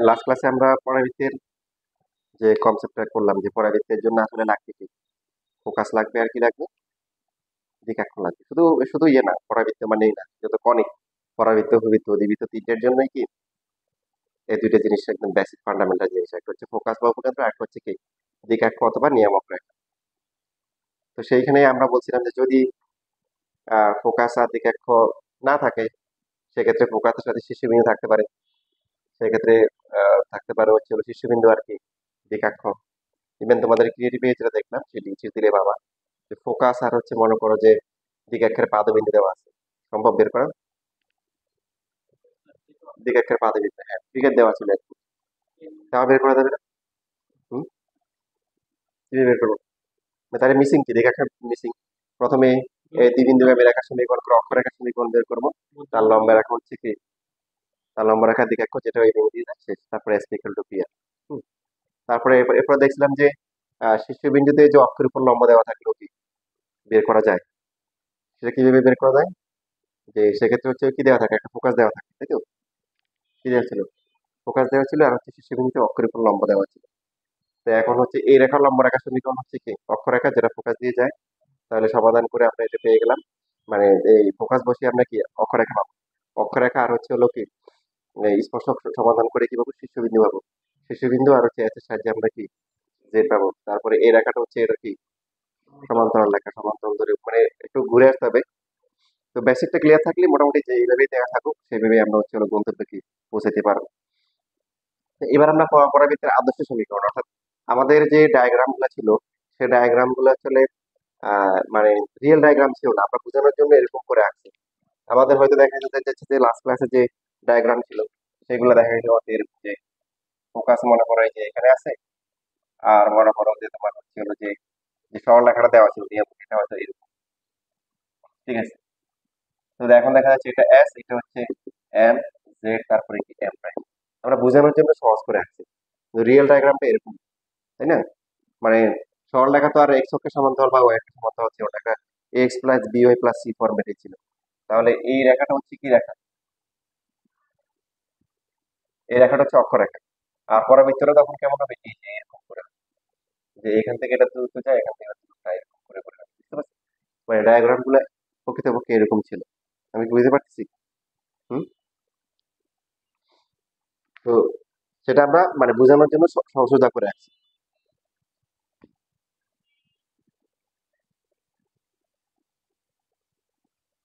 Last ক্লাসে আমরা পরাবৃত্তের যে কনসেপ্টটা করলাম যে পরাবৃত্তের জন্য আসলে লাগবে কি, ফোকাস লাগবে আর কি লাগবে, দ্বিকাক্ষ লাগবে। শুধু শুধু ইয়ে না, পরাবৃত্ত মানেই না, যত কনিক, পরাবৃত্ত, উপবৃত্ত, অধিবৃত্ত, তিনটের জন্যই কি এই দুইটা জিনিস একদম বেসিক ফান্ডামেন্টাল জিনিস। একটা হচ্ছে ফোকাস বা উপকেন্দ্র, একটা হচ্ছে কি দ্বিকাক্ষ অথবা নিয়ামক রেখা। তো সেইখানে আমরা বলছিলাম যে যদি ফোকাস আর দ্বিকাক্ষ না থাকে, সেক্ষেত্রে ফোকাসের সাথে শীর্ষবিন্দু থাকতে পারে, সেক্ষেত্রে থাকতে পারে হচ্ছে হলো শীর্ষবিন্দু আর কি দ্বিকাক্ষ। ইভেন তোমাদের ক্রিয়েটিভ যেটা দেখলাম সেটি লিখে দিলে বাবা, যে ফোকাস আর হচ্ছে মনে করো যে দ্বিকাক্ষের পাদবিন্দু দেওয়া আছে, সম্ভব বের করা? দ্বিকাক্ষের পাদবিন্দু, হ্যাঁ ফিগার দেওয়া ছিল একটু, তাও বের করা যাবে না? হুম, কিভাবে বের করবো? তাহলে মিসিং কি, দ্বিকাক্ষের মিসিং। প্রথমে দ্বিবিন্দুগামী রেখার সমীকরণ করে অক্ষরেখার সমীকরণ বের করবো। তার লম্বা রেখা হচ্ছে কি, তার লম্বা রেখার দ্বিকাক্ষ যেটা ওই বিন্দু দিয়ে যাচ্ছে, তারপরে S equal to P R. তারপরে এরপর দেখছিলাম যে শীর্ষবিন্দুতে যে অক্ষের উপর লম্ব দেওয়া থাকলো কি বের করা যায়, সেটা কিভাবে বের করা যায়? যে সেক্ষেত্রে হচ্ছে কি দেওয়া থাকে, একটা ফোকাস দেওয়া থাকে, তাই তো? কি দেওয়া ছিল? ফোকাস দেওয়া ছিল, আর হচ্ছে শীর্ষবিন্দুতে অক্ষের উপর লম্ব দেওয়া ছিল। তো এখন হচ্ছে এই রেখার লম্ব রেখার সমীকরণ হচ্ছে কি অক্ষরেখা যেটা ফোকাস দিয়ে যায়। তাহলে সমাধান করে আমরা এটা পেয়ে গেলাম, মানে এই ফোকাস বসিয়ে আমরা কি অক্ষরেখা পাবো। অক্ষরেখা আর হচ্ছে হলো কি এই স্পর্শক সমাধান করে কি পাবো, শীর্ষবিন্দু পাবো। শীর্ষবিন্দু আর হচ্ছে এর সাহায্যে আমরা কি জেড পাবো। তারপরে এই রেখাটা হচ্ছে এটা কি সমান্তরাল রেখা, সমান্তরাল ধরে মানে একটু ঘুরে আসতে হবে। তো বেসিকটা ক্লিয়ার থাকলে মোটামুটি যে এইভাবেই দেখা থাকুক সেইভাবেই আমরা হচ্ছে হলো গন্তব্যে কি পৌঁছাতে পারবো। তো এবার আমরা পরাবৃত্তের আদর্শ সমীকরণ, অর্থাৎ আমাদের যে ডায়াগ্রাম গুলা ছিল, সেই ডায়াগ্রাম গুলো আসলে মানে রিয়েল ডায়াগ্রাম ছিল না, আমরা বোঝানোর জন্য এরকম করে আঁকছি। আমাদের হয়তো দেখা যেতে যাচ্ছে যে লাস্ট ক্লাসে যে ডায়াগ্রাম ছিল সেগুলো দেখা গেছে আমাদের এরকম যে ফোকাস মনে করো এই যে এখানে আছে, আর মনে করো যে তোমার হচ্ছে হলো যে যে সরলরেখাটা দেওয়া ছিল নিয়ম, এটা হয়তো এরকম, ঠিক আছে? তো এখন দেখা যাচ্ছে এটা এস, এটা হচ্ছে এম, জেড, তারপরে কি এম প্রাইম। আমরা বোঝানোর জন্য সহজ করে আসছি, রিয়েল ডায়াগ্রামটা এরকম, তাই না? মানে সরলরেখা তো আর এক্স অক্ষের সমান্তরাল বা ওয়াই অক্ষের সমান্তরাল ছিল না, এটা x plus b y plus c ফরম্যাটে ছিল। তাহলে এই রেখাটা হচ্ছে কি রেখা? এই রেখাটা হচ্ছে অক্ষরেখা। আর পরাবৃত্তটা তখন কেমন হবে, এই যে এরকম করে, যে এখান থেকে এটা দূরত্ব যায়, এখান থেকে এটা দূরত্ব যায়, এরকম করে করে হবে। বুঝতে পারছি? মানে ডায়াগ্রাম গুলো প্রকৃতপক্ষে এরকম ছিল। আমি কি বুঝতে পারতেছি? হুম। তো সেটা আমরা মানে বোঝানোর জন্য সহযোগিতা করে আসছি।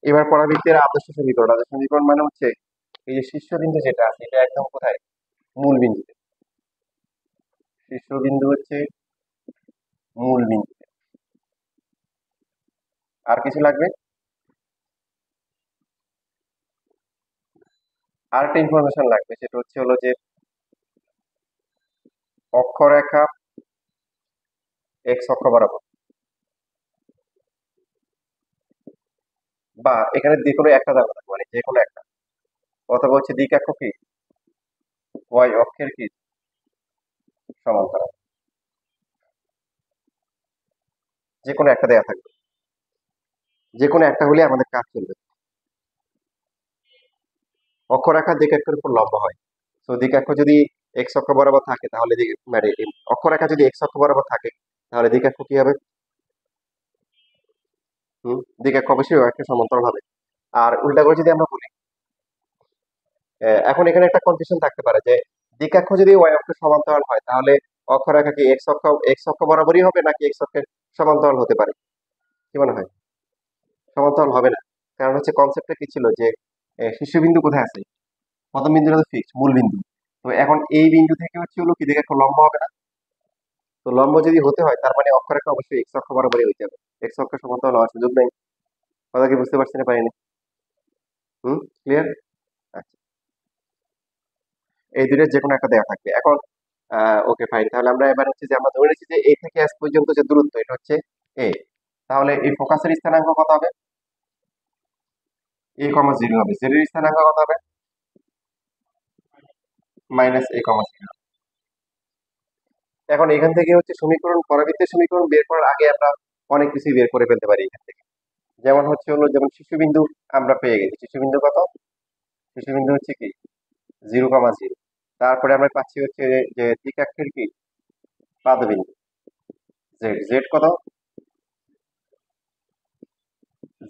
এবার পরাবৃত্তের আদর্শ সমীকরণ, আদর্শ সমীকরণ মানে হচ্ছে এই যে শীর্ষবিন্দু যেটা আছে এটা একদম কোথায়, মূল বিন্দুতে। শীর্ষবিন্দু হচ্ছে মূল বিন্দু। আর কিছু লাগবে? আর একটা ইনফরমেশন লাগবে, সেটা হচ্ছে হলো যে অক্ষরেখা এক্স অক্ষ বরাবর, বা এখানে যে কোনো একটা দেওয়া থাকবে, মানে যে কোনো একটা, অথবা হচ্ছে দ্বিকাক্ষ কি ওয়াই অক্ষের কি সমান্তরাল, যে কোনো একটা দেওয়া থাকবে। যে কোনো একটা হলে আমাদের কাজ চলবে। অক্ষরেখা দ্বিকাক্ষের উপর লম্ব হয়। তো দ্বিকাক্ষ যদি এক্স অক্ষ বরাবর থাকে তাহলে মানে অক্ষরেখা যদি এক্স অক্ষ বরাবর থাকে তাহলে দ্বিকাক্ষ কি হবে? হম, দ্বিকাক্ষ অবশ্যই একটা সমান্তরাল হবে। আর উল্টা করে যদি আমরা বলি, এখন এখানে একটা কনফিউশন থাকতে পারে যে দ্বিকাক্ষ যদি ওয়াই অক্ষের সমান্তরাল হয় তাহলে অক্ষরেখা কি এক্স অক্ষ বরাবরই হবে নাকি এক্স অক্ষের সমান্তরাল হতে পারে? কি মনে হয়? সমান্তরাল হবে না। কারণ হচ্ছে কনসেপ্টটা কি ছিল যে শীর্ষবিন্দু কোথায় আছে, প্রথম বিন্দুটা তো ফিক্সড, মূল বিন্দু। তো এখন এই বিন্দু থেকে হচ্ছে হলো কি দ্বিকাক্ষ লম্ব হবে না। তো লম্ব যদি হতে হয় তার মানে অক্ষরেখা অবশ্যই এক্স অক্ষ বরাবরই হইতে হবে, এক্স অক্ষের সমান্তরাল হওয়ার সুযোগ নেই। কথা কি বুঝতে পারছি না পারিনি? হুম, ক্লিয়ার? আচ্ছা, এই দুইটার যে কোনো একটা দেওয়া থাকবে। এখন ওকে ফাইন, তাহলে আমরা এবার হচ্ছে যে আমরা ধরে নিচ্ছি যে এ থেকে এস পর্যন্ত যে দূরত্ব এটা হচ্ছে এ। তাহলে এই ফোকাসের স্থানাঙ্ক কত হবে? এ কমা জিরো হবে। জেড এর স্থানাঙ্ক কত হবে? মাইনাস এ কমা জিরো। এখন এখান থেকে হচ্ছে সমীকরণ, পরাবৃত্তের সমীকরণ বের করার আগে আমরা অনেক কিছু বের করে ফেলতে পারি এখান থেকে। যেমন হচ্ছে হলো, যেমন শিশুবিন্দু আমরা পেয়ে গেছি। শিশুবিন্দু কত? শিশুবিন্দু হচ্ছে কি জিরো কমা জিরো। তারপরে আমরা পাচ্ছি হচ্ছে যে দ্বিকাক্ষের কি পাদবিন্দু জেড, জেড কত,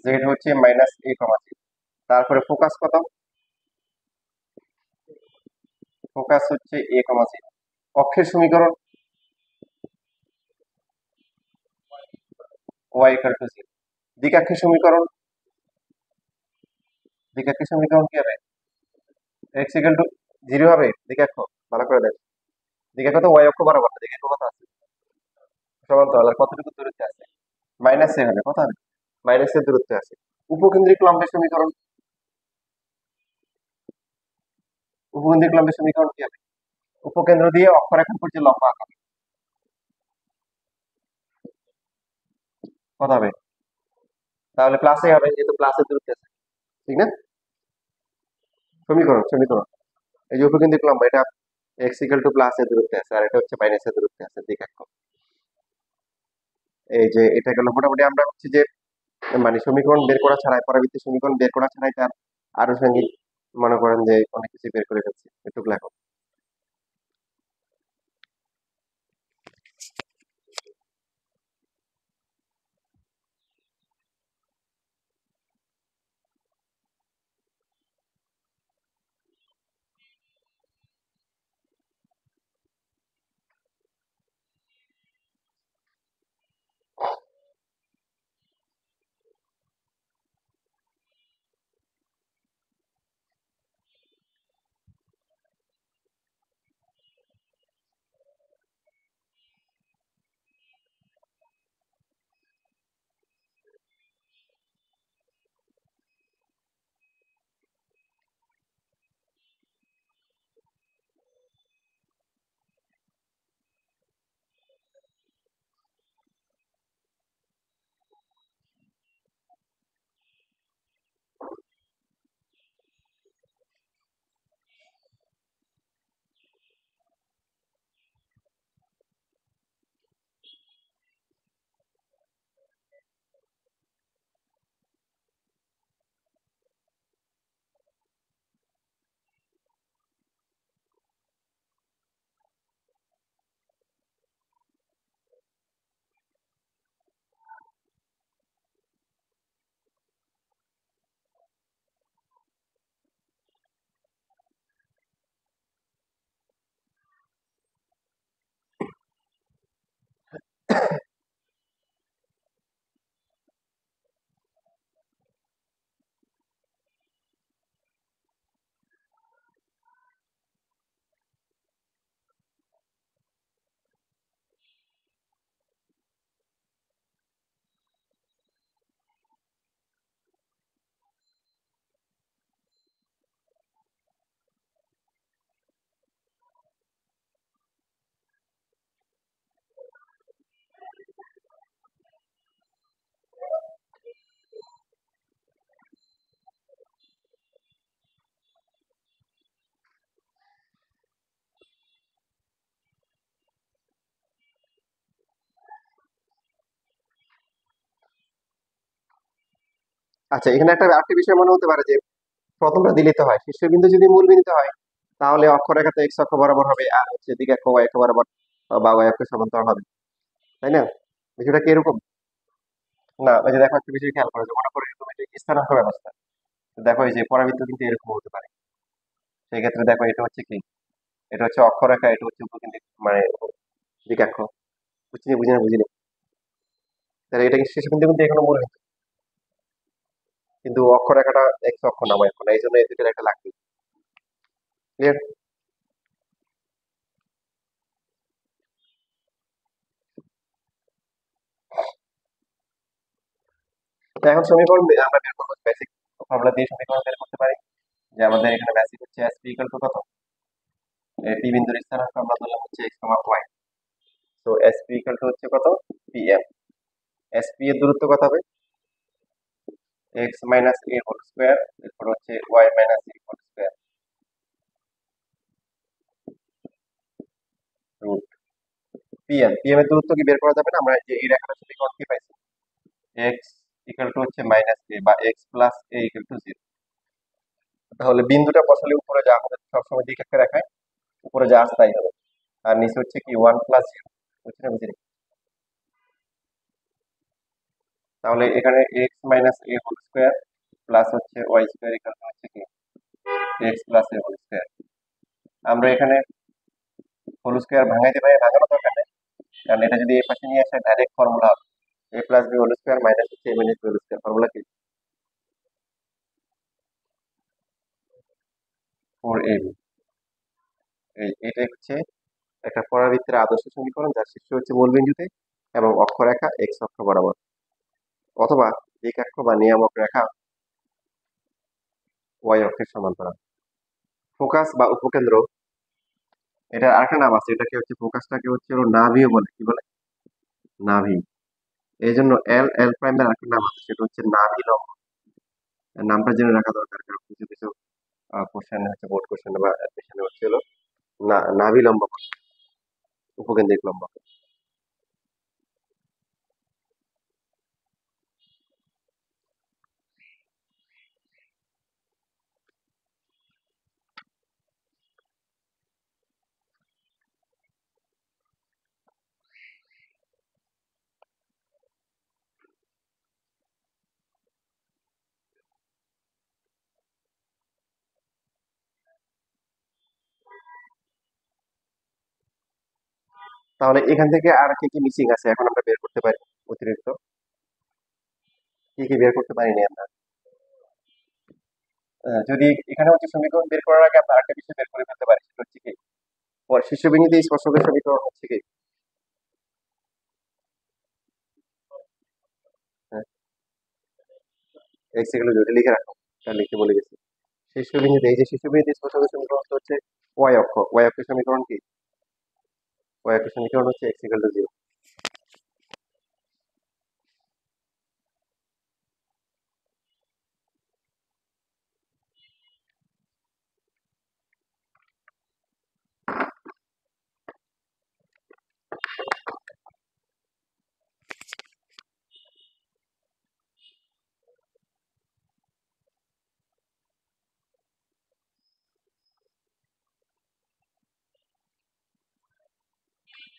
জেড হচ্ছে -a,0। তারপরে ফোকাস কত, ফোকাস হচ্ছে a,0। অক্ষের সমীকরণ y=0। দ্বিকাক্ষের সমীকরণ, দ্বিকাক্ষের সমীকরণ কি হবে, x=0 হবে। দ্বিকাক্ষ ভালো করে দেখ, দ্বিকাক্ষ তো y অক্ষ বরাবর না, দ্বিকাক্ষ কত আছে, সমান্তরাল। আর কতটুকু দূরত্বে আছে, -a হবে, কত হবে, -a দূরত্বে আছে। উপকেন্দ্রিক লম্বের সমীকরণ, উপকেন্দ্রিক লম্বের সমীকরণ কি হবে, উপকেন্দ্র দিয়ে অক্ষরেখার উপর যে লম্ব আঁকা হবে, কত হবে, তাহলে প্লাসে হবে, যেহেতু প্লাসের দূরত্বে আছে, ঠিক না। সমীকরণ, সমীকরণ, এই যে উপকেন্দ্রিক লম্ব, এটা x=+এর দূরত্বে আছে, আর এটা হচ্ছে -এর দূরত্বে আছে, দ্বিকাক্ষ। এই যে এটা গেল মোটামুটি আমরা হচ্ছে যে মানে সমীকরণ বের করা ছাড়াই, পরাবৃত্তের সমীকরণ বের করা ছাড়াই তার আনুষঙ্গিক মনে করেন যে অনেক কিছু বের করে ফেলছি, একটু লেখো। আচ্ছা, এখানে একটা আরেকটা বিষয় মনে হতে পারে যে প্রথমটা দিলিত হয়, শীর্ষবিন্দু যদি মূল বিন্দু হয় তাহলে অক্ষরেখা তো এক্স অক্ষ বরাবর হবে, আর হচ্ছে দ্বিঘাক্ষ ওয়াই অক্ষ বরাবর বা ওয়াই অক্ষ সমান্তরাল হবে, তাই না। বিষয়টা কি এরকম না, ওই যে দেখো একটা বিষয় খেয়াল করো, যে মনে করো এরকম একটা স্থানাঙ্ক ব্যবস্থা, তো দেখো এই যে পরাবৃত্ত কিন্তু এরকম হতে পারে। সেই ক্ষেত্রে দেখো এটা হচ্ছে কি, এটা হচ্ছে অক্ষরেখা, এটা হচ্ছে উপকেন্দ্রিক মানে দ্বিঘাক্ষ, বুঝছি বুঝি না বুঝিনি, তাহলে এটা কি শীর্ষবিন্দু কিন্তু এখনো মূল বিন্দু, কিন্তু অক্ষরেখাটা এক্স অক্ষ না ওয়াই অক্ষ না, এই জন্য এই দুটোর একটা লাগবে। ক্লিয়ার। তো এখন সমীকরণ আমরা বের করবো, বেসিক ফর্মুলা দিয়ে সমীকরণ বের করতে পারি। যে আমাদের এখানে বেসিক হচ্ছে এসপি ইকুয়াল টু কত, পি বিন্দুর স্থানাঙ্ক আমরা ধরলাম হচ্ছে এক্স কমা ওয়াই, তো এসপি ইকুয়াল টু হচ্ছে কত, পিএম। এসপি এর দূরত্ব কত হবে, x minus a whole square, এরপর হচ্ছে y minus a whole square root PM. PM এর দূরত্ব কি বের করা যাবে না, আমরা যে এই রেখাটা সমীকরণ কি পাইছি, এক্স ইকুয়াল টু হচ্ছে -a বা x plus A equal to 0। তাহলে বিন্দুটা বসালে উপরে যা আমাদের সবসময় দিকে একটা রেখায় উপরে যা আছে তাই হবে। আর নিচে হচ্ছে কি 1 + 0, বুঝছি না বুঝিনি? তাহলে এখানে x - a² প্লাস হচ্ছে y² ইকুয়াল টু হচ্ছে কি x + a²। আমরা এখানে হোল স্কোয়ার ভাঙাইতে পারি, ভাঙানো দরকার নেই, কারণ এটা যদি এই পাশে নিয়ে আসে ডাইরেক্ট ফর্মুলা হবে a + b² মাইনাস হচ্ছে a - b² ফর্মুলা কি 4ab। এটাই হচ্ছে একটা পরাবৃত্তের আদর্শ সমীকরণ, যার শীর্ষ হচ্ছে মূল বিন্দুতে এবং অক্ষরেখা এক্স অক্ষ বরাবর, অথবা একাক্ষ বা নিয়ামক রেখা ওয়াই অক্ষের সমান্তরাল। ফোকাস বা উপকেন্দ্র, এটা আরেকটা নাম আছে, এটাকে হচ্ছে ফোকাসটাকে হচ্ছে হলো নাভিও বলে, কি বলে? নাভি। এই জন্য এল এল প্রাইমের আরেকটা নাম আছে, সেটা হচ্ছে নাভি লম্ব। নামটা জেনে রাখা দরকার, কারণ কিছু কিছু কোশ্চেন হচ্ছে, বোর্ড কোশ্চেন বা অ্যাডমিশনে হচ্ছে হলো নাভি লম্ব বলে, উপকেন্দ্রিক লম্ব। তাহলে এখান থেকে আর কি কি মিসিং আছে এখন আমরা বের করতে পারি? অতিরিক্ত কি কি বের করতে পারিনি আমরা? যদি এখানে হচ্ছে সমীকরণ বের করার আগে আমরা আরেকটা বিষয় বের করে ফেলতে পারি, সেটা হচ্ছে কি শীর্ষবিন্দুতে স্পর্শকের সমীকরণ হচ্ছে কি এক্স এগুলো যদি লিখে রাখো, তাহলে লিখতে বলে গেছি। শীর্ষবিন্দুতে, এই যে শীর্ষবিন্দুতে স্পর্শকের সমীকরণ হচ্ছে ওয়াই অক্ষ, ওয়াই অক্ষের সমীকরণ কি? ওয়াই অক্ষের সমীকরণ হচ্ছে x = 0।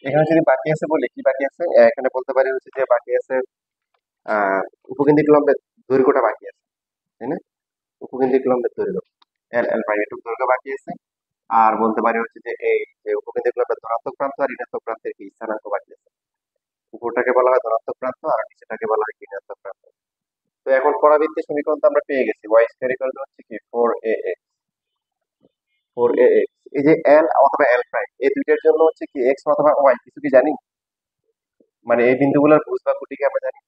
এখানে যদি বাকি আছে বলে, কি বাকি আছে এখানে বলতে পারি হচ্ছে যে বাকি আছে আহ উপকেন্দ্রিক লম্বের দৈর্ঘ্যটা বাকি আছে, তাই না? উপকেন্দ্রিক লম্বের দৈর্ঘ্য এল এল প্রাইম এটুকু দৈর্ঘ্য বাকি আছে। আর বলতে পারি হচ্ছে যে এই যে উপকেন্দ্রিক লম্বের ধনাত্মক প্রান্ত আর ঋণাত্মক প্রান্তের কি স্থানাঙ্ক বাকি আছে। উপরটাকে বলা হয় ধনাত্মক প্রান্ত আর নিচেটাকে বলা হয় ঋণাত্মক প্রান্ত। তো এখন পরাবৃত্তের সমীকরণ তো আমরা পেয়ে গেছি, y² হচ্ছে কি 4ax। এই যে এল অথবা এল প্রাইম, এই দুইটার জন্য হচ্ছে কি এক্স অথবা ওয়াই কিছু কি জানি? মানে এই বিন্দুগুলোর ভুজ বা খুঁটি কি আমরা জানি?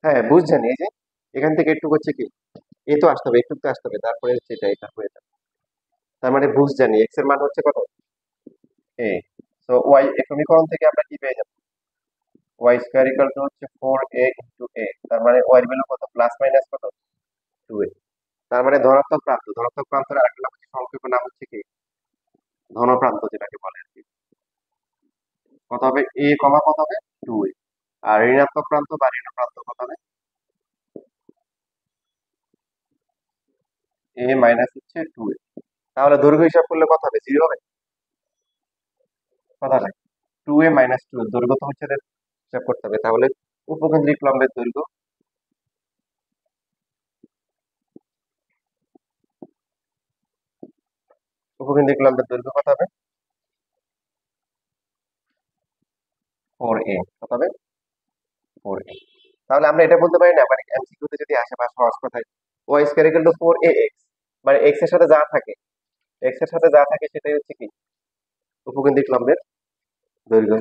হ্যাঁ, ভুজ জানি। এই যে এখান থেকে একটু হচ্ছে কি এ তো আসতে হবে, একটু তো আসতে হবে, তারপরে হচ্ছে এটা, তারপরে এটা। তার মানে ভুজ জানি, এক্স এর মান হচ্ছে কত? এ। তো ওয়াই, এই সমীকরণ থেকে আমরা কি পেয়ে যাবো? y² হচ্ছে 4a × a, তার মানে ওয়াই এর ভ্যালু কত? প্লাস মাইনাস কত? 2a। তার মানে ধনাত্মক প্রান্ত, ধনাত্মক প্রান্তের আরেকটা নাম হচ্ছে, সংক্ষেপে নাম হচ্ছে কি ধনপ্রান্ত যেটাকে বলে আর কি। কত হবে? এ কমা কত হবে? 2a। আর ঋণাত্মক প্রান্ত বা ঋণ প্রান্ত কত হবে? এ মাইনাস হচ্ছে 2a। তাহলে দৈর্ঘ্য হিসাব করলে কত হবে? 0 হবে? কত হবে? 2a - 2 দৈর্ঘ্য তো হচ্ছে এদের হিসাব করতে হবে। তাহলে উপকেন্দ্রিক লম্বের দৈর্ঘ্য, উপকেন্দ্রিক লম্বের দৈর্ঘ্য কত হবে? 4a। কত হবে? 4a। তাহলে আমরা এটা বলতে পারি না, মানে এমসিকিউ তে যদি আসে বা সহজ কথায় y² 4ax, মানে এক্স এর সাথে যা থাকে, এক্স এর সাথে যা থাকে সেটাই হচ্ছে কি উপকেন্দ্রিক লম্বের দৈর্ঘ্য।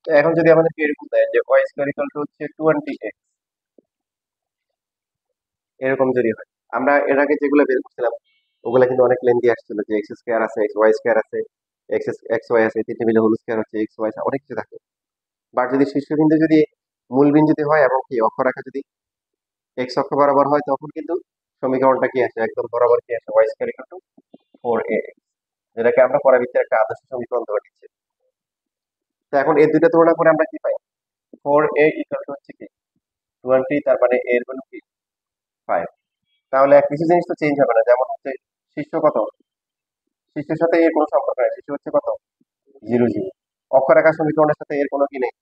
তো এখন যদি আমাদেরকে এরকম দেয় যে ওয়াই স্কোয়ার ইকুয়াল টু হচ্ছে 20x, এরকম যদি হয়, আমরা এর আগে যেগুলো বের করছিলাম ওগুলা কিন্তু অনেক লেন্দি আসছিল, যে এক্স স্কোয়ার আছে, এক্স ওয়াই স্কোয়ার আছে, এক্স এক্স ওয়াই আছে, তিনটে মিলে হোল স্কোয়ার হচ্ছে এক্স ওয়াই, অনেক কিছু থাকে। বাট যদি শীর্ষবিন্দু যদি মূলবিন্দু যদি হয় এবং কি অক্ষরেখা যদি এক্স অক্ষ বরাবর হয়, তখন কিন্তু সমীকরণটা কি আসে, একদম বরাবর কি আসে, Y square equal to 4a, যেটাকে আমরা পরাবৃত্তের একটা আদর্শ সমীকরণ ধরে নিচ্ছি। তো এখন এই দুইটা তুলনা করে আমরা কি পাই, 4a ইকুয়াল টু হচ্ছে কি 20, তার মানে এর হলো কি 5। তাহলে কিছু জিনিস তো চেঞ্জ হবে না, যেমন হচ্ছে শীর্ষ কত, শীর্ষের সাথে এর কোনো সম্পর্ক নেই, শীর্ষ হচ্ছে কত 0 0। অক্ষরেখা সমীকরণের সাথে এর কোনো কি নেই,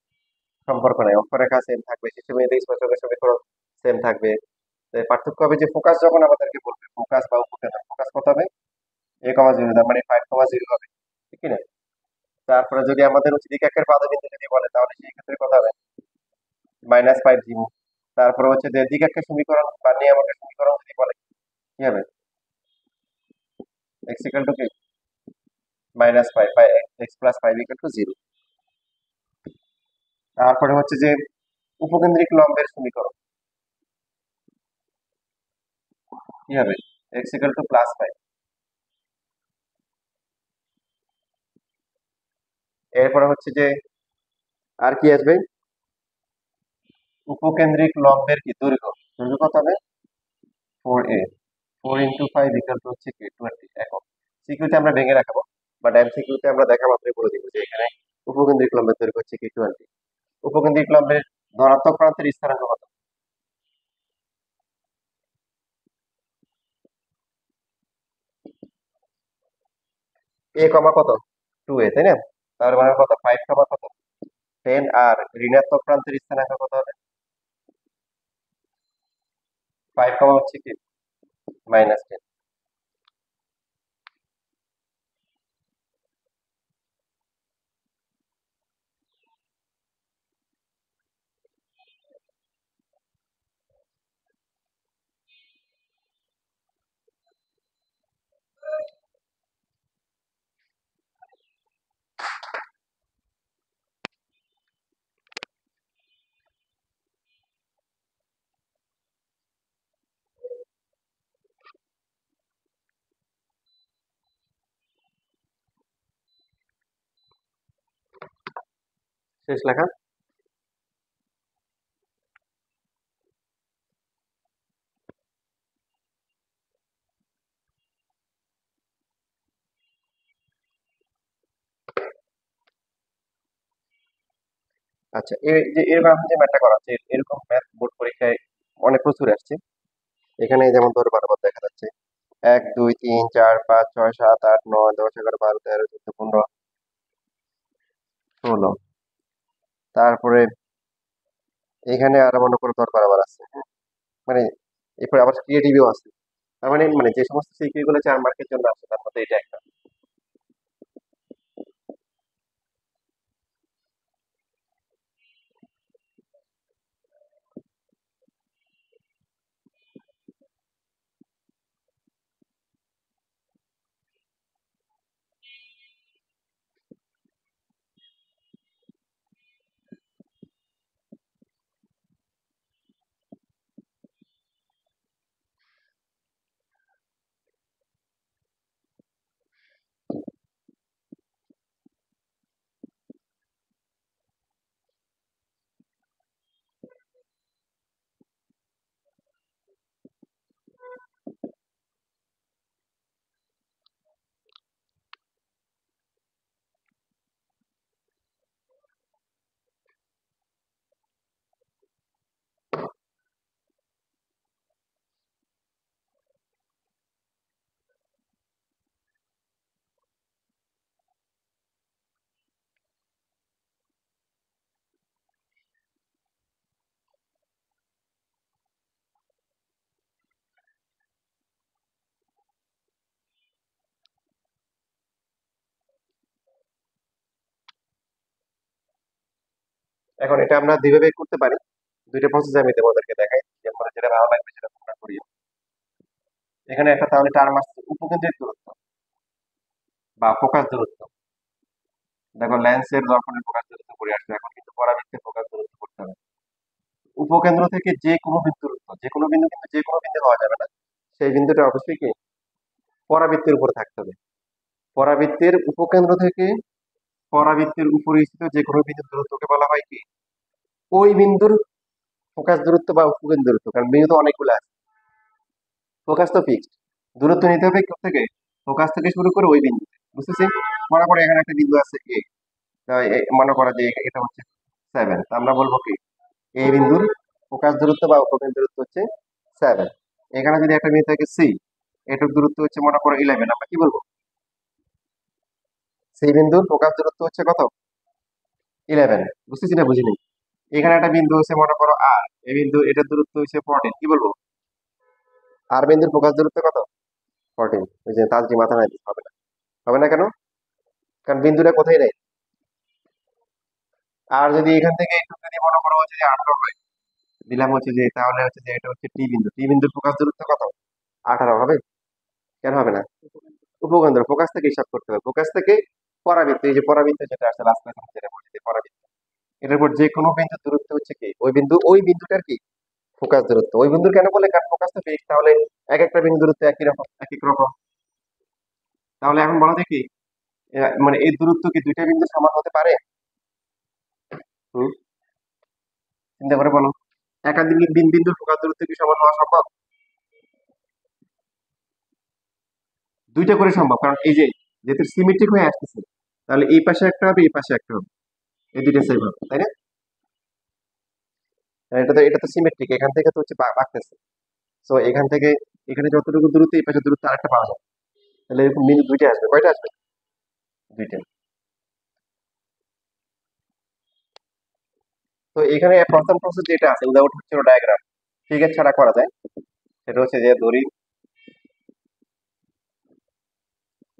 সম্পর্ক নেই, অক্ষরেখা সেম থাকবে, শীর্ষবিন্দু স্পর্শকের সমীকরণ সেম থাকবে। তো এর পার্থক্য হবে যে ফোকাস যখন আমাদেরকে বলবে, ফোকাস বা উপকেন্দ্র, ফোকাস কত হবে a, 0, তার মানে 5, 0 হবে, ঠিক কি না? তারপরে যদি আমাদের হচ্ছে দ্বিঘাক্ষের পাদবিন্দু যদি বলে, তাহলে সেই ক্ষেত্রে কত হবে, -5 0। তারপরে হচ্ছে যে দ্বিঘাক্ষের সমীকরণ বা নিয়ামকের সমীকরণ যদি বলে, কি হবে, x ইকুয়াল টু কি -5 বা x প্লাস 5 ইকুয়াল টু 0। তারপরে হচ্ছে যে উপকেন্দ্রিক লম্বের সমীকরণ কি হবে, x ইকুয়াল টু +5। এরপরে হচ্ছে যে আর কি আসবে, উপকেন্দ্রিক লম্বের কি দৈর্ঘ্য, দৈর্ঘ্য কত হবে 4a, 4 × 5 ইকুয়াল টু হচ্ছে কি 20 একক। সিকিউতে আমরা ভেঙে রাখাবো, বাট এমসিকিউতে আমরা দেখা মাত্রই বলে দিব যে এখানে উপকেন্দ্রিক লম্বের দৈর্ঘ্য হচ্ছে কি 20। উপকেন্দ্রিক লম্বের ধনাত্মক প্রান্তের স্থানাঙ্ক কত, a কমা কত 2a, তাই না? তাহলে মানে কত 5 কমা কত 10, আর ঋণাত্মক প্রান্তের স্থানাঙ্ক কত হবে, 5 কমা হচ্ছে কি -10। শেষ লেখা। আচ্ছা, এই যে এরকম যে ম্যাথটা করা হচ্ছে, এরকম ম্যাথ বোর্ড পরীক্ষায় অনেক প্রচুর আসছে। এখানে যেমন ধরো বারবার দেখা যাচ্ছে 1 2 3 4 5 6 7 8 9 10 11 12 13 14 15 16। তারপরে এখানে আরো মনে করো 10 বারবার আছে, হ্যাঁ? মানে এরপরে আবার ক্রিয়েটিভও আছে। তার মানে যে সমস্ত সিকিউ গুলো 4 মার্কের জন্য আসে, তার মধ্যে এটা একটা। এখন এটা আমরা দুইভাবে করতে পারি, দুইটা প্রসেস আমি তোমাদেরকে দেখাই, যে আমরা যেটা ভালো লাগবে সেটা তোমরা করিও। এখানে একটা তাহলে টার্ম আসছে উপকেন্দ্রিক দূরত্ব বা ফোকাস দূরত্ব। দেখো লেন্সের দর্পণের ফোকাস দূরত্ব করে আসছে, এখন পরাবৃত্তের ফোকাস দূরত্ব করতে হবে। উপকেন্দ্র থেকে যে কোনো বিন্দুর দূরত্ব, যে কোনো বিন্দু কিন্তু যে কোনো বিন্দু হওয়া যাবে না, সেই বিন্দুটা অবশ্যই কি পরাবৃত্তের উপরে থাকতে হবে। পরাবৃত্তের উপকেন্দ্র থেকে পরাবৃত্তের উপরে স্থিত যে কোনো বিন্দুর দূরত্বকে বলা হয় কি ওই বিন্দুর ফোকাস দূরত্ব বা উপকেন্দ্র দূরত্ব। কারণ বিন্দু তো অনেকগুলো আছে, ফোকাস তো ফিক্সড, দূরত্ব নিতে হবে কোথা থেকে, ফোকাস থেকে শুরু করে ওই বিন্দু। বুঝতেছি? মনে করো এখানে একটা বিন্দু আছে এ, মনে করা যে এটা হচ্ছে 7, আমরা বলবো কি এই বিন্দুর ফোকাস দূরত্ব বা উপকেন্দ্র দূরত্ব হচ্ছে 7। এখানে যদি একটা বিন্দু থাকে সি, এটার দূরত্ব হচ্ছে মনে করো 11, আমরা কি বলবো সেই বিন্দুর ফোকাস দূরত্ব হচ্ছে কত, 11। বুঝতেছি না বুঝিনি? এখানে একটা বিন্দু হচ্ছে মনে করো আর, এই বিন্দু এটার দূরত্ব হচ্ছে 14, কি বলবো আর বিন্দুর ফোকাস দূরত্ব কত, 14। ওই যে তার যে মাথা নাই, হবে না। হবে না কেন? কারণ বিন্দুটা কোথায় নেই। আর যদি এখান থেকে একটু যদি মনে করো হচ্ছে যে 18 হয়, দিলাম হচ্ছে যে, তাহলে হচ্ছে যে এটা হচ্ছে টি বিন্দু, টি বিন্দুর ফোকাস দূরত্ব কত, 18 হবে? কেন হবে না? উপকেন্দ্র ফোকাস থেকে হিসাব করতে হবে, ফোকাস থেকে পরাবৃত্ত, এই যে পরাবৃত্ত যেটা আছে লাস্ট ক্লাসে যেটা বলছি যে পরাবৃত্ত, এটার উপর যে কোনো বিন্দুর দূরত্ব হচ্ছে কি ওই বিন্দু, ওই বিন্দুটার কি ফোকাস দূরত্ব। ওই বিন্দুর কেন বলে, কারণ ফোকাস তো ফিক্স, তাহলে এক একটা বিন্দু দূরত্ব একই রকম, এক এক রকম। তাহলে এখন বলো দেখি, মানে এই দূরত্ব কি দুইটা বিন্দু সমান হতে পারে? হুম, চিন্তা করে বলো, একাধিক বিন্দুর ফোকাস দূরত্ব কি সমান হওয়া সম্ভব? দুইটা করে সম্ভব, কারণ এই যে যেহেতু সিমেট্রিক হয়ে আসতেছে, তাহলে এই পাশে একটা হবে, এই পাশে একটা হবে, এই দুইটা সেম হবে, তাই না? আর এটা তো সিমেট্রিক, এখান থেকে তো হচ্ছে বাড়তেছে। সো এখান থেকে এখানে যতটুকু দূরত্ব, এই পাশে দূরত্ব আরেকটা পাওয়া যাবে। তাহলে এরকম বিন্দু দুইটা আসবে, কয়টা আসবে, দুইটা। তো এখানে প্রথম প্রসেস যেটা আছে উইদাউট হচ্ছে ডায়াগ্রাম, ফিগার ছাড়া করা যায়। সেটা হচ্ছে যে ধরি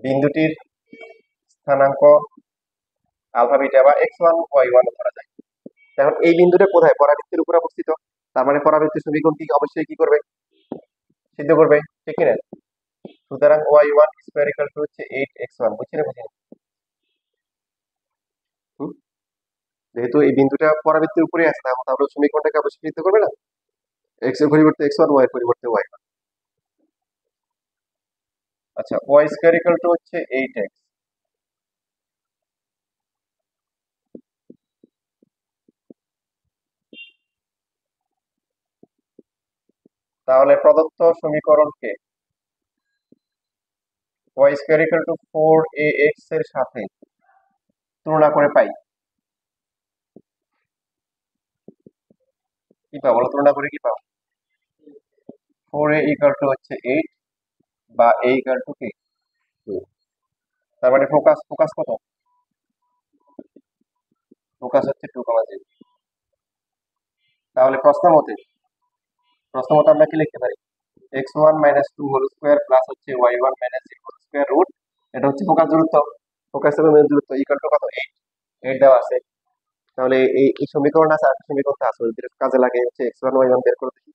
বিন্দুটির স্থানাঙ্ক আলফা বিটা বা x1 y1 ধরা যায়। এখন এই বিন্দুটা কোথায়, পরাবৃত্তের উপরে অবস্থিত, তার মানে পরাবৃত্তের সমীকরণ কি অবশ্যই কি করবে, সিদ্ধ করবে, ঠিক কিনা? সুতরাং y1 স্কয়ার ইকুয়াল টু হচ্ছে 8x1, বুঝছি না বুঝিনি? হুম? যেহেতু এই বিন্দুটা পরাবৃত্তের উপরে আছে, তাহলে সমীকরণটাকে অবশ্যই সিদ্ধ করবে না, x এর পরিবর্তে x1, y এর পরিবর্তে y1। আচ্ছা, y স্কয়ার ইকুয়াল টু হচ্ছে 8x, তাহলে প্রদত্ত সমীকরণকে y square equal two 4ax এর সাথে তুলনা করে পাই, কি পাবো বলো, তুলনা করে কি পাবো, 4a ইকুয়াল টু হচ্ছে 8 বা a ইকুয়াল টু কি 2। তার মানে ফোকাস, ফোকাস কত, ফোকাস হচ্ছে 2,0। তাহলে প্রশ্ন মতে আমরা কি লিখতে পারি, x1 minus 2 whole square plus হচ্ছে y1 minus 0 whole square root, এটা হচ্ছে ফোকাস দূরত্ব, ফোকাস এবং মেরু দূরত্ব ইকুয়াল টু কত, 8। 8 দেওয়া আছে। তাহলে এই সমীকরণ আছে, আর একটা সমীকরণ তো আছে, ওই দুটো কাজে লাগে হচ্ছে x1 y1 বের করে দেখি।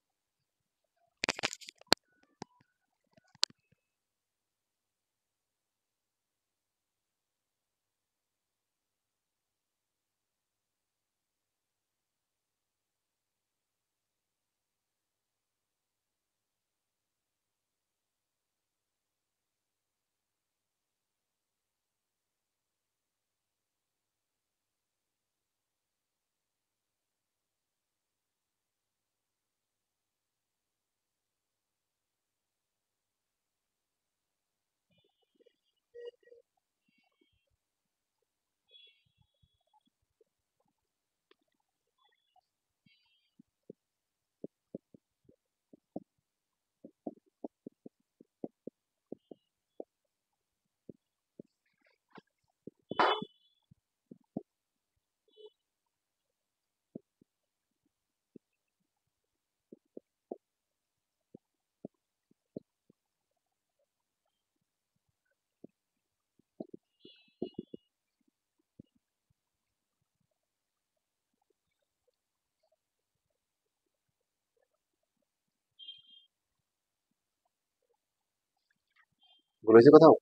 বলেছি কোথাও?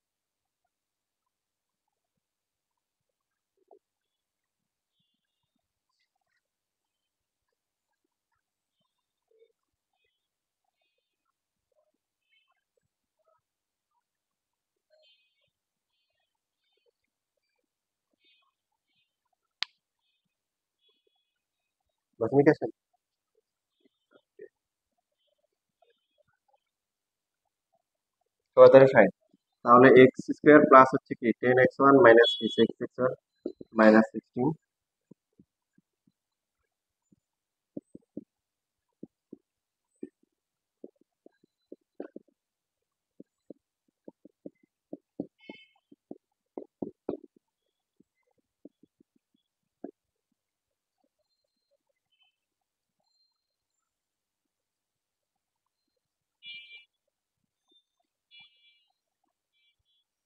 দশমিক আসেন। তাড়াতাড়ি ফাইন। তাহলে এক্স স্কোয়ার প্লাস হচ্ছে কি 10x1 minus 6x1 minus 16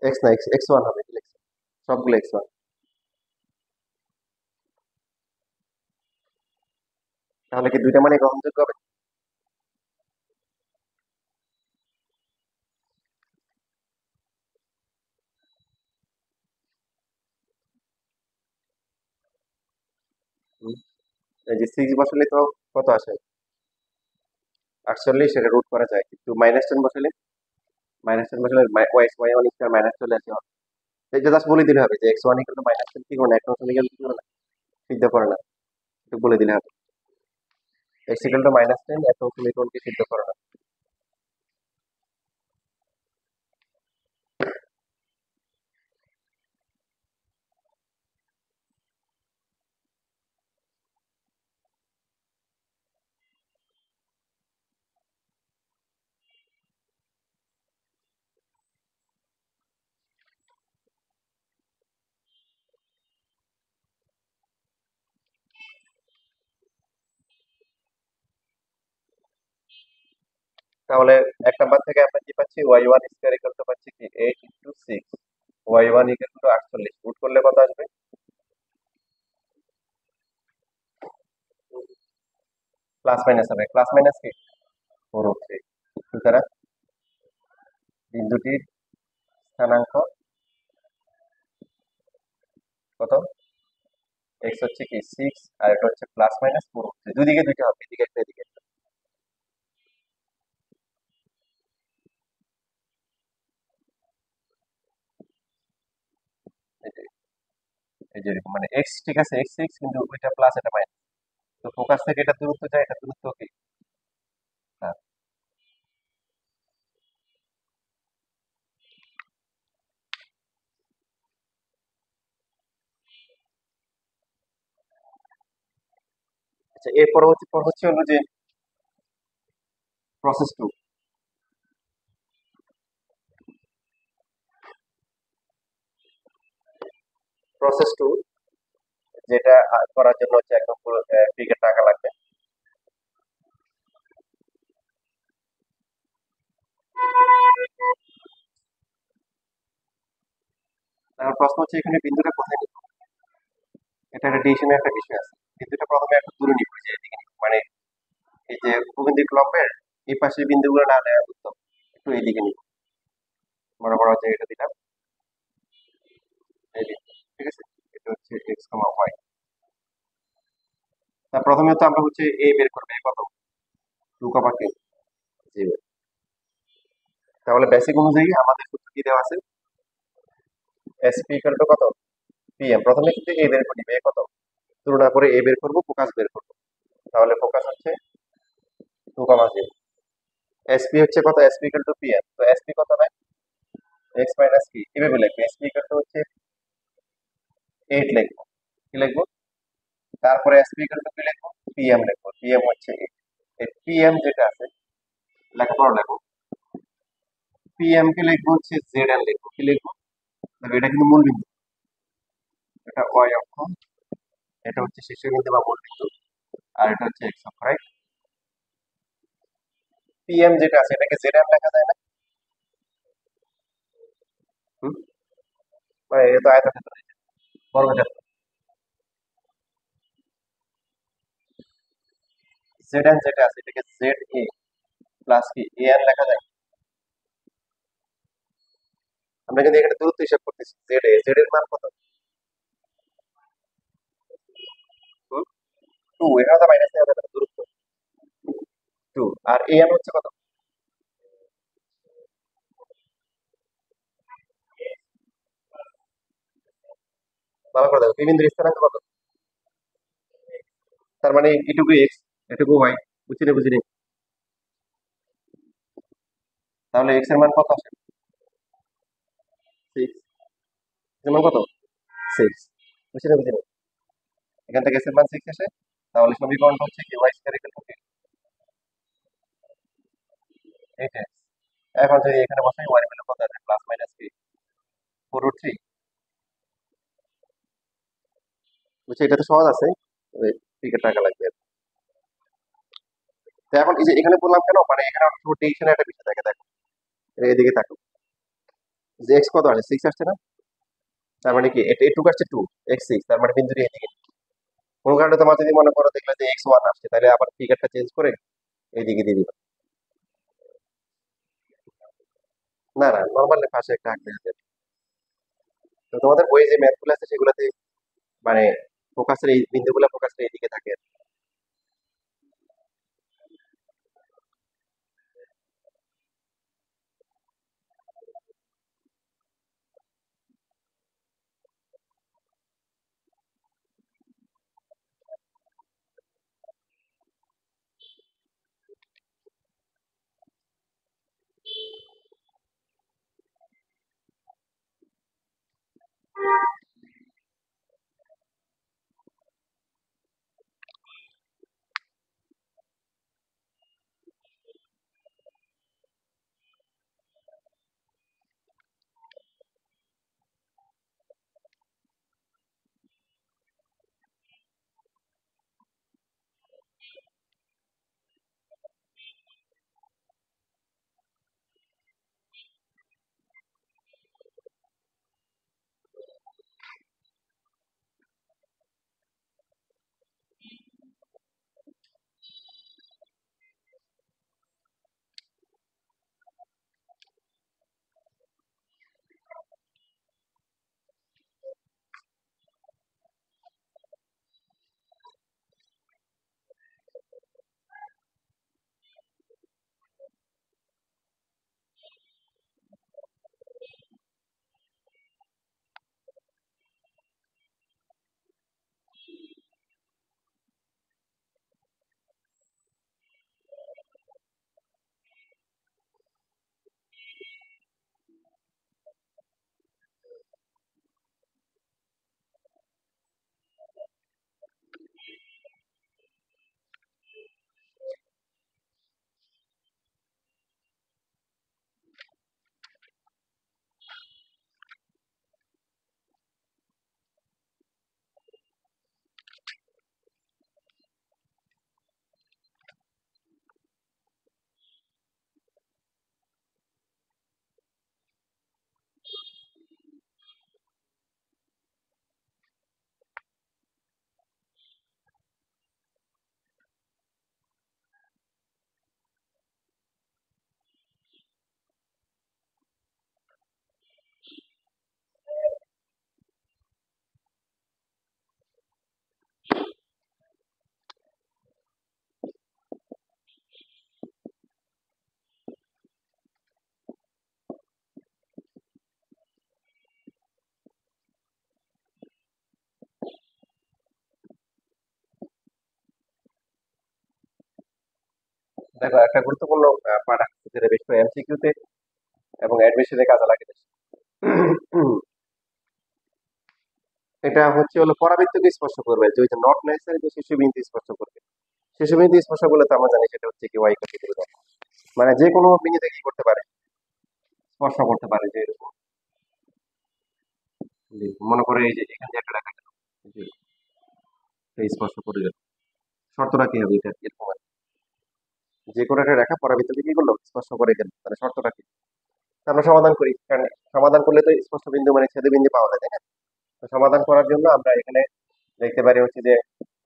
x না x1 হবে, সবগুলো x1। তাহলে কি দুইটা মানে গ্রহণযোগ্য হবে? হুম, এই যে 6 বসালে তো কত আসে? 48, সেটা রুট করা যায়, কিন্তু -10 বসালে, -10 বসালে y1 স্কয়ার মাইনাস চলে আসে। এই যে জাস্ট বলে দিলে হবে যে x1 ইকুয়াল টু -10 কি করে না, এখন তুমি কি করে না, সিদ্ধ করে না, একটু বলে দিলে হবে x ইকুয়াল টু -10 এখন তুমি কোনকে সিদ্ধ করে না। তাহলে 1 নাম্বার থেকে আমরা কি পাচ্ছি, y1 স্কয়ার ইকুয়াল টু পাচ্ছি কি 8 into 6, y1 equal to 48, root করলে কত আসবে? প্লাস মাইনাস হবে, প্লাস মাইনাস কি 4 হচ্ছে। সুতরাং বিন্দুটির স্থানাঙ্ক কত? x হচ্ছে কি 6, আর এটা হচ্ছে প্লাস মাইনাস 4 হচ্ছে, দুই দিকে দুইটা হবে, এদিকে একটা এদিকে একটা। এই যে এই যে এরকম মানে x, ঠিক আছে, x6 কিন্তু ওইটা প্লাস এটা মাইনাস, তো ফোকাস থেকে এটা দূরত্ব যায়, এটা দূরত্ব কি না। আচ্ছা, এর পরবর্তী পর হচ্ছে হলো যে প্রসেস টু। প্রসেস টু যেটা করার জন্য হচ্ছে একদম পুরো ফিগার টাকা লাগবে। তার প্রশ্ন হচ্ছে এখানে বিন্দুটা কোথায় নিব, এটা একটা ডিসিশনের একটা বিষয় আছে। বিন্দুটা প্রথমে একটু দূরে নিব, যে এদিকে নিব, মানে এই যে ভূকেন্দ্রিক লম্বের এই পাশের বিন্দুগুলো না নেওয়া উত্তম, একটু এইদিকে নিব। মনে করো যে এটা দিলাম এই বিন্দু, ঠিক আছে, এটা হচ্ছে এক্স কমা ওয়াই। তা প্রথমে তো আমরা হচ্ছে এ বের করবে, কত 2 কমা কে 0। তাহলে বেসিক অনুযায়ী আমাদের সূত্র কি দেওয়া আছে, এসপি ইকুয়াল টু কত পিএম। প্রথমে কিন্তু এ বের করি, এ কত, তুলনা করে এ বের করব, ফোকাস বের করব। তাহলে ফোকাস হচ্ছে 2,0, এসপি হচ্ছে কত, এসপি ইকুয়াল টু পিএম, তো এসপি কত হয় এক্স মাইনাস কি, এভাবে লিখবে, এসপি ইকুয়াল টু হচ্ছে 8 লিখবো, কি লিখবো, তারপরে এসপি ইকুয়াল টু কি লিখবো, পিএম লিখবো, পিএম হচ্ছে 8। এই পিএম যেটা আছে, লেখাপড়া লিখবো, পিএম কে লিখবো হচ্ছে জেড এন লিখবো, কি লিখবো, দেখো এটা কিন্তু মূল বিন্দু, এটা ওয়াই অক্ষ, এটা হচ্ছে শীর্ষবিন্দু বা মূল বিন্দু, আর এটা হচ্ছে এক্স অক্ষ, রাইট। পিএম যেটা আছে এটাকে জেড এম লেখা যায় না? হুম, মানে এটা তো আয়তক্ষেত্র, বর্গক্ষেত্র, জেড এন যেটা আছে এটাকে জেড এ প্লাস কি এ এন লেখা যায়। আমরা কিন্তু এখানে দূরত্ব হিসাব করতেছি, জেড এ, জেড এর মান কত, 2, এখানে তো মাইনাস নেওয়া যাবে না, দূরত্ব 2, আর এ এন হচ্ছে কত, ভালো করে দেখো, পি বিন্দুর স্থানাঙ্ক কত, তার মানে এটুকু এক্স, এটুকু ওয়াই, বুঝিনি বুঝিনি। তাহলে এক্স এর মান কত আসে? 6। এর মান কত? 6। বুঝিনি বুঝিনি। এখান থেকে এক্স এর মান 6 আসে। তাহলে সমীকরণটা হচ্ছে কি Y square equal two 8x। এখন যদি এখানে বসাই ওয়াই ভ্যালু কত আছে? প্লাস মাইনাস কি 4√3। বুঝছি, এটা তো সহজ আছে, টিকেট টাকা লাগবে। তো এখন এই যে এখানে বললাম কেন, মানে এখানে টেনশনের একটা বিষয় থাকে, দেখো এদিকে থাকো, যে এক্স কত আসে? 6 আসছে না? তার মানে কি এটা এটুকু আসছে 2, এক্স 6, তার মানে বিন্দুটি এদিকে। কোন কারণে তোমার যদি মনে করো দেখলে যে এক্স 1 আসছে, তাহলে আবার টিকেটটা চেঞ্জ করে এইদিকে দিয়ে দিবা। না না, নর্মালি পাশে একটা আঁকলে হবে। তো তোমাদের বই যে ম্যাথ গুলো আছে সেগুলোতে মানে ফোকাসের এই বিন্দুগুলো ফোকাসের এইদিকে থাকে। দেখো একটা গুরুত্বপূর্ণ পার্ট আছে যেটা বেশ করে এমসিকিউ তে এবং অ্যাডমিশনে কাজে লাগে বেশি। এটা হচ্ছে হলো পরাবৃত্তকে স্পর্শ করবে, যে ওই যে নট নেসেসারি যে শীর্ষবিন্দু স্পর্শ করবে। শীর্ষবিন্দু স্পর্শ করলে তো আমরা জানি সেটা হচ্ছে কি ওয়াই ইকুয়াল টু, মানে যে কোনো বিন্দুতে কি করতে পারে? স্পর্শ করতে পারে। যে এরকম মনে করে এই যে এখান দিয়ে একটা রেখা গেল, এই যে এই স্পর্শ করে গেল, শর্তটা কি হবে? এটা এরকম আর কি। যে কোনো একটা রেখা পরাবৃত্তকে কি করলো? স্পর্শ করে গেল, তাহলে শর্তটা কি? তা আমরা সমাধান করি, কারণ সমাধান করলে তো স্পর্শ বিন্দু মানে ছেদ বিন্দু পাওয়া যায়, তাই না? তো সমাধান করার জন্য আমরা এখানে দেখতে পারি হচ্ছে যে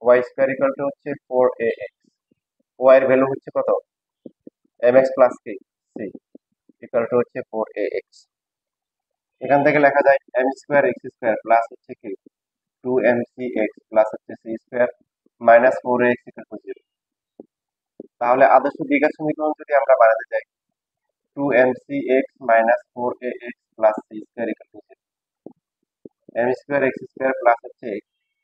ওয়াই স্কোয়ার ইকুয়াল টু হচ্ছে 4ax। ওয়াই এর ভ্যালু হচ্ছে কত? mx প্লাস কি সি ইকুয়াল টু হচ্ছে 4ax। এখান থেকে লেখা যায় m square x square plus হচ্ছে কি 2mc(x) প্লাস হচ্ছে c square minus 4ax equal to 0। তাহলে আদর্শ দ্বিঘাত সমীকরণ যদি আমরা বানাতে চাই, 2mc(x minus 4ax plus c square equal to 0। M square x square plus হচ্ছে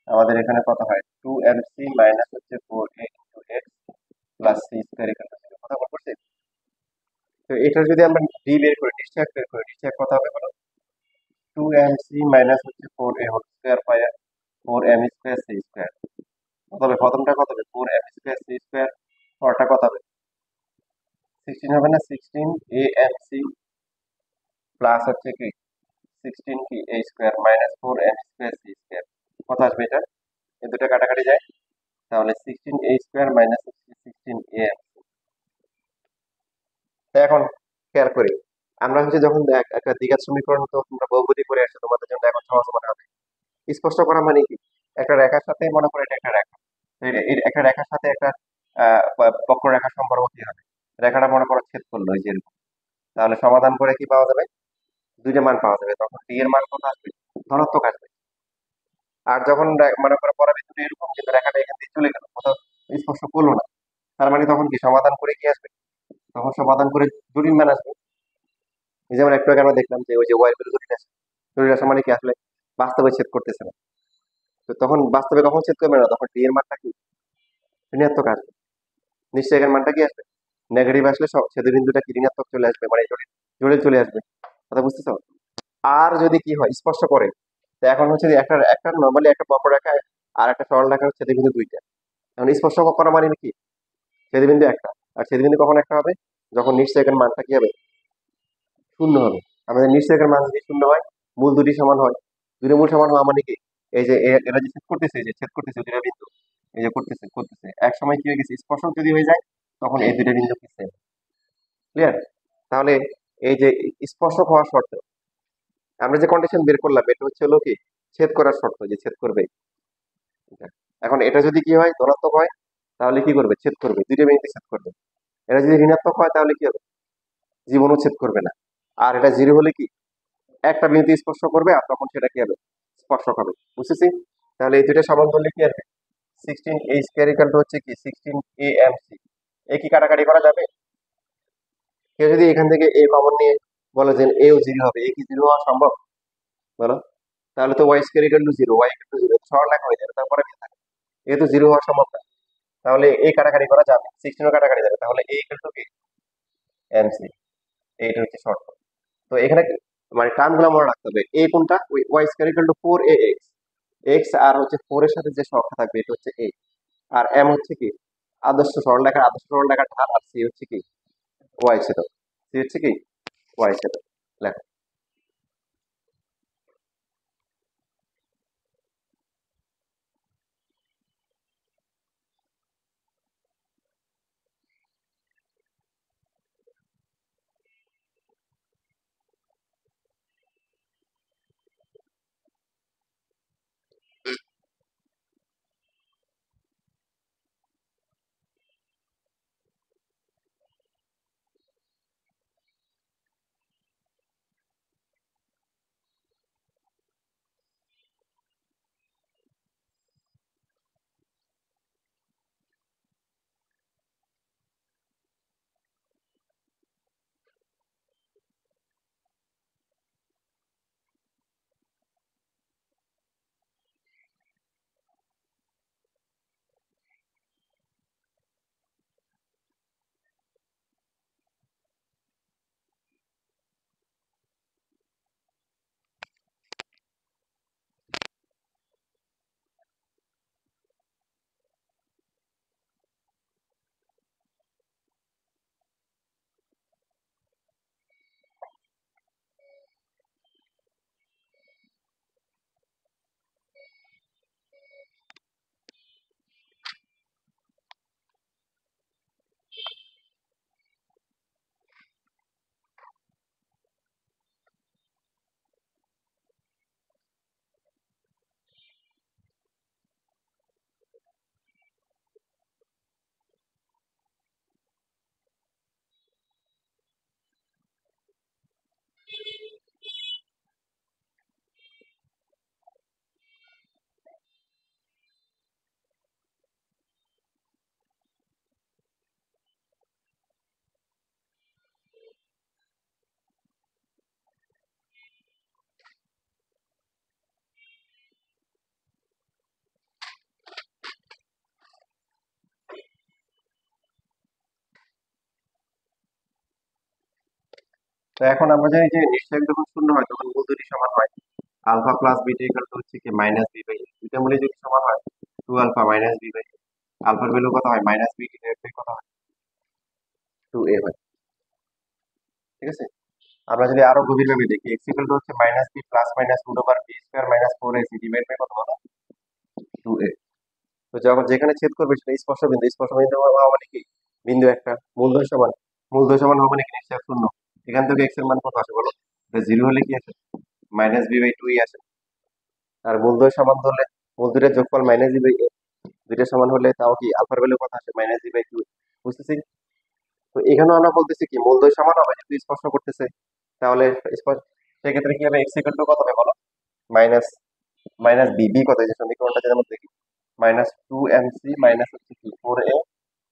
আমাদের এখানে কত হয়? 2mc মাইনাস হচ্ছে হচ্ছে 4a × x plus c square equal to 0 কথা বলছি। তো এটা যদি আমরা ডি বের করি, ডিস্ট্যাক বের করি, ডিস্ট্যাক কত হবে বলো? 2mc মাইনাস হচ্ছে 4a whole square by 4m square c square কত হবে? প্রথমটা কত হবে? 4m স্কয়ার c স্কয়ার, পরটা কত হবে? 16 হবে না? 16amc প্লাস হচ্ছে কি 16 কি a square minus 4m square c square কত আসবে এটা? এই দুটো কাটাকাটি যায়, তাহলে 16a স্কয়ার মাইনাস 16am। এখন খেয়াল করি, আমরা হচ্ছে যখন একটা দ্বিঘাত সমীকরণ তো তোমরা বহুপদী করে আসছো, তোমাদের জন্য এখন সহজ মনে হবে। স্পষ্ট করা মানে কি, একটা রেখার সাথে মনে করো এটা একটা রেখা, তো একটা রেখার সাথে একটা বক্ররেখার সম্পর্ক কি হবে? রেখাটা মনে করো ছেদ করলো এই যে এরকম। তাহলে সমাধান করে কি পাওয়া যাবে? দুইটা মান পাওয়া যাবে। তখন ডি এর মান কত আসবে? ধনাত্মক আসবে। আর যখন মনে করো পরাবিন্দুটা এরকম কিন্তু রেখাটা এখান থেকে চলে গেল, কোথাও স্পর্শ করলো না, তার মানে তখন কি সমাধান করে কি আসবে? তখন সমাধান করে জটিল মান আসবে। এই যেমন একটু আগে আমরা দেখলাম যে ওই যে ওয়াই এর জটিল রাশি, জটিল রাশি মানে কি আসলে বাস্তবে ছেদ করতেছে না। তো তখন বাস্তবে কখন ছেদ করবে না? তখন ডি এর মানটা কি ঋণাত্মক আসবে। নিশ্চয়ই এর মানটা কি আসবে? নেগেটিভ আসলে সব ছেদবিন্দুটা কি ঋণাত্মক চলে আসবে, মানে জটিল জটিল চলে আসবে। কথা বুঝতেছো? আর যদি কি হয় স্পর্শ করে, তো এখন হচ্ছে যে একটা একটা নর্মালি একটা বক্ররেখা আর একটা সরল রেখা হচ্ছে ছেদবিন্দু দুইটা। এখন স্পর্শ করা মানে কি ছেদবিন্দু একটা, আর ছেদবিন্দু কখন একটা হবে? যখন নিশ্চয়কের মানটা কি হবে? শূন্য হবে। আমাদের নিশ্চয়কের মান যদি শূন্য হয়, মূল দুটি সমান হয়, দুটো মূল সমান হওয়া মানে কি এই যে এরা যে ছেদ করতেছে, এই যে ছেদ করতেছে দুটা বিন্দু, এই যে করতেছে করতেছে এক সময় কি হয়ে গেছে স্পর্শ যদি হয়ে যায়, তখন এই দুটা বিন্দু কি সেম। ক্লিয়ার? তাহলে এই যে স্পর্শক হওয়ার শর্ত, আমরা যে কন্ডিশন বের করলাম এটা হচ্ছে হলো কি ছেদ করার শর্ত, যে ছেদ করবে। এখন এটা যদি কি হয় ধনাত্মক হয়, তাহলে কি করবে? ছেদ করবে, দুইটা বিন্দু ছেদ করবে। এটা যদি ঋণাত্মক হয় তাহলে কি হবে? জীবনও ছেদ করবে না। আর এটা জিরো হলে কি একটা বিন্দু স্পর্শ করবে, আর তখন সেটা কি হবে? স্পর্শক হবে। বুঝতেছি? তাহলে এই দুইটা সমান করলে কি আসবে? 16a স্কয়ার ইকুয়াল টু হচ্ছে কি 16amc। এ কি কাটাকাটি করা যাবে? কেউ যদি এখান থেকে এ কমন নিয়ে বলে যে এও জিরো হবে, এ কি জিরো হওয়া সম্ভব? বলো। তাহলে তো y square equal to zero, y equal to zero সরল লেখা হয়ে যাবে, তারপরে কি থাকে? এ তো জিরো হওয়া সম্ভব না। তাহলে এই কাটাকাটি করা যাবে, 16 কাটাকাটি যাবে, তাহলে এ ইকুয়াল টু কি এমসি। এইটা হচ্ছে শর্ত। তো এখানে মানে টার্ম গুলো মনে রাখতে হবে। এ কোনটা? ওই y square equal to 4a x, x আর হচ্ছে 4 এর সাথে যে সংখ্যা থাকবে এটা হচ্ছে এ, আর এম হচ্ছে কি আদর্শ সরলরেখার ঢাল, আর সি হচ্ছে কি ওয়াই ছেদক। সি হচ্ছে কি ওয়াই ছেদক। লেখো। তো এখন আমরা জানি যে নিশ্চয়ক যখন শূন্য হয় তখন মূল দুটি সমান হয়। Alpha plus beta equal to হচ্ছে কি মাইনাস বি বাই এ। দুইটা মূলই যদি সমান হয়, two alpha minus b by a, আলফার ভ্যালু কত হয়, মাইনাস বি ডিভাইড বাই কত হয়, টু এ হয়। ঠিক আছে, আমরা যদি আরো গভীরভাবে দেখি, এক্স ইকুয়াল টু হচ্ছে minus b plus minus root over b square minus four a c divide by কত বলো, টু এ। তো যখন যেখানে ছেদ করবে সেটা স্পর্শ বিন্দু, স্পর্শ বিন্দু হওয়া মানে কি, বিন্দু একটা, মূলদ্বয় সমান, মূলদ্বয় সমান হবে নাকি নিশ্চয় শূন্য। এখান থেকে এক্স এর মান কত আসে বলো, জিরো হলে কি আসে, মাইনাস বি বাই টু আসে। আর মূলদ্বয় সমান ধরলে মূল দুইটার যোগফল মাইনাস বি বাই এ, দুইটা সমান হলে তাও কি আলফার ভ্যালু কত আসে, মাইনাস বি বাই টু। বুঝতেছি। তো এখানেও আমরা বলতেছি কি মূলদ্বয় সমান হবে, যেহেতু স্পর্শ করতেছে, তাহলে সেক্ষেত্রে কি হবে, এক্স ইকুয়াল টু কত হবে বলো, মাইনাস মাইনাস বি, বি কত, এই যে সমীকরণটা যেটা আমরা দেখি, minus two m c minus হচ্ছে কি four a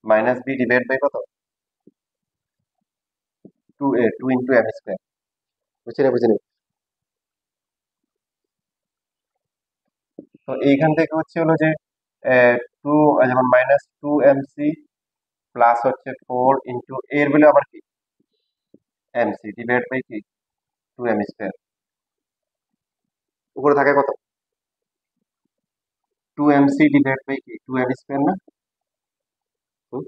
minus b divide by কত, two a, two into m square. বুঝছি না, বুঝিনি। তো এইখান থেকে হচ্ছে হলো যে টু, যেমন minus two m c plus হচ্ছে ফোর ইন্টু এর ভ্যালু আবার কি এম সি ডিভাইড বাই কি টু এম স্কোয়ার, উপরে থাকে কত, two m c divide by কি টু এম স্কোয়ার না। হুম,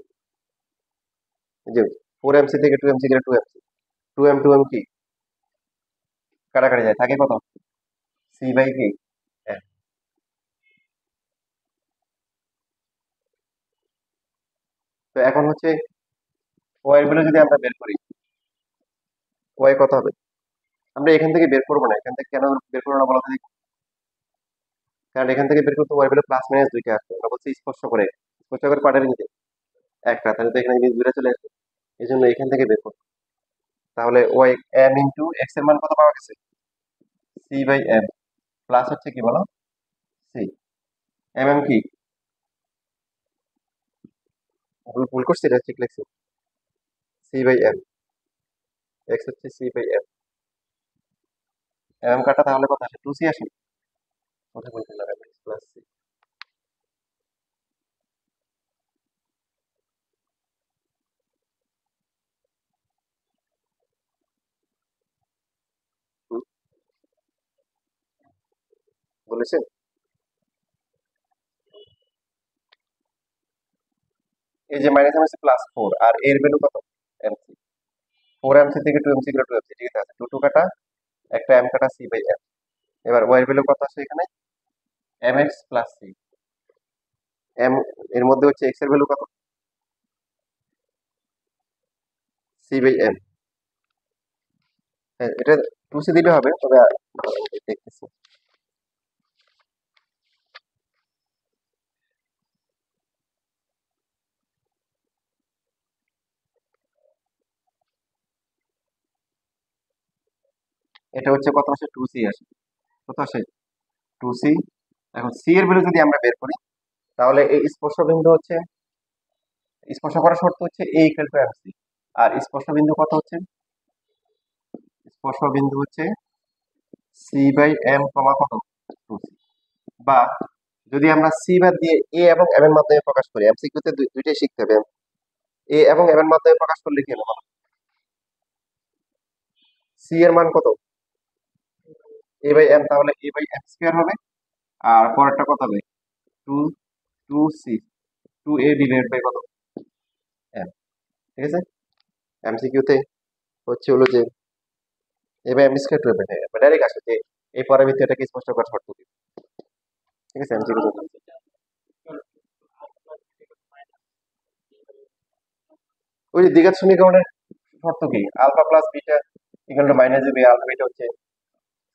এই যে ফোর এম সি থেকে টু এম সি গেলে টু এম কি কাটাকাটি যায়, থাকে কত, সি বাই কি M। তো এখন হচ্ছে ওয়াই এর ভ্যালু যদি আমরা বের করি, ওয়াই কত হবে, আমরা এখান থেকে বের করবো না, এখান থেকে কেন বের করবো না বলো তো দেখি? কারণ এখান থেকে বের করতে ওয়াই ভ্যালু প্লাস মাইনাস দুইটা আসবে, আমরা বলছি স্পর্শ করে পাঠাবে নিতে একটা, তাহলে তো এখানে কিন্তু দুইটা চলে আসবে, এই জন্য এখান থেকে বের করবো। তাহলে ওয়াই এম ইন্টু এক্স এর মান কত পাওয়া গেছে, সি বাই এম, প্লাস হচ্ছে কি বলো, সি, এম এম কি ভুল ভুল করছি, এটা ঠিক লিখছি, সি বাই এম, এক্স হচ্ছে সি বাই এম, এম কাটা তাহলে কত আসে, টু সি আসে, কথা বলতে লাগে প্লাস সি। বলেছেন, এই যে মাইনাস এম আছে প্লাস ফোর, আর এর ভ্যালু কত, m c, four m c থেকে টু এম সি গেলে টু এম সি, ঠিক আছে, টু টু কাটা, একটা এম কাটা সি বাই এম। এবার ওয়াই এর ভ্যালু কত আসে এখানে, m x plus c, m এর মধ্যে হচ্ছে এক্স এর ভ্যালু কত, সি বাই এম। হ্যাঁ, এটা টু সি দিলে হবে, তবে দেখতেছি, এটা হচ্ছে কত আসে, টু সি আসে, কত আসে, টু সি। এখন সি এর ভ্যালু যদি আমরা বের করি, তাহলে এই স্পর্শ বিন্দু হচ্ছে, স্পর্শ করার শর্ত হচ্ছে এ ইকুয়াল টু এম সি, আর স্পর্শ বিন্দু কত হচ্ছে, স্পর্শ বিন্দু হচ্ছে সি বাই এম কমা কত, টু সি। বা যদি আমরা সি বাদ দিয়ে এ এবং এম এর মাধ্যমে প্রকাশ করি, এমসিকিউ তে দুইটাই শিখতে হবে, এ এবং এম এর মাধ্যমে প্রকাশ করলে কি হবে বলো, সি এর মান কত, এ বাই এম, তাহলে এ বাই এম স্কোয়ার হবে, আর পরেরটা কত হবে, two, two c, two a divide by কত, এম। ঠিক আছে, এমসিকিউ তে হচ্ছে হলো যে a by m square two a by m, direct আসে যে এই পরামিতি এটাকে স্পষ্ট করার শর্ত কি। ঠিক আছে, এমসিকিউ ওই যে দ্বিঘাত সমীকরণের শর্ত কি, alpha plus beta equal to minus b, alpha beta হচ্ছে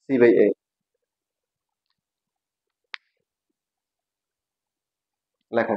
সি বাই এ, লেখো।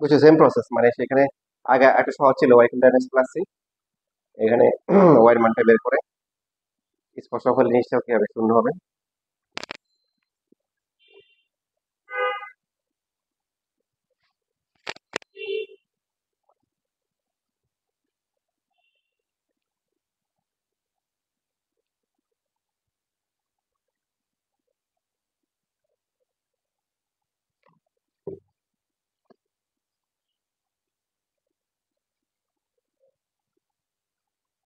বুঝছো, সেম প্রসেস, মানে সেখানে আগে একটা সহজ ছিল ওয়াই ইন্টারনেট প্লাস সি, এখানে ওয়াই এর মানটা বের করে স্পষ্ট করলে জিনিসটা কি হবে, শূন্য হবে।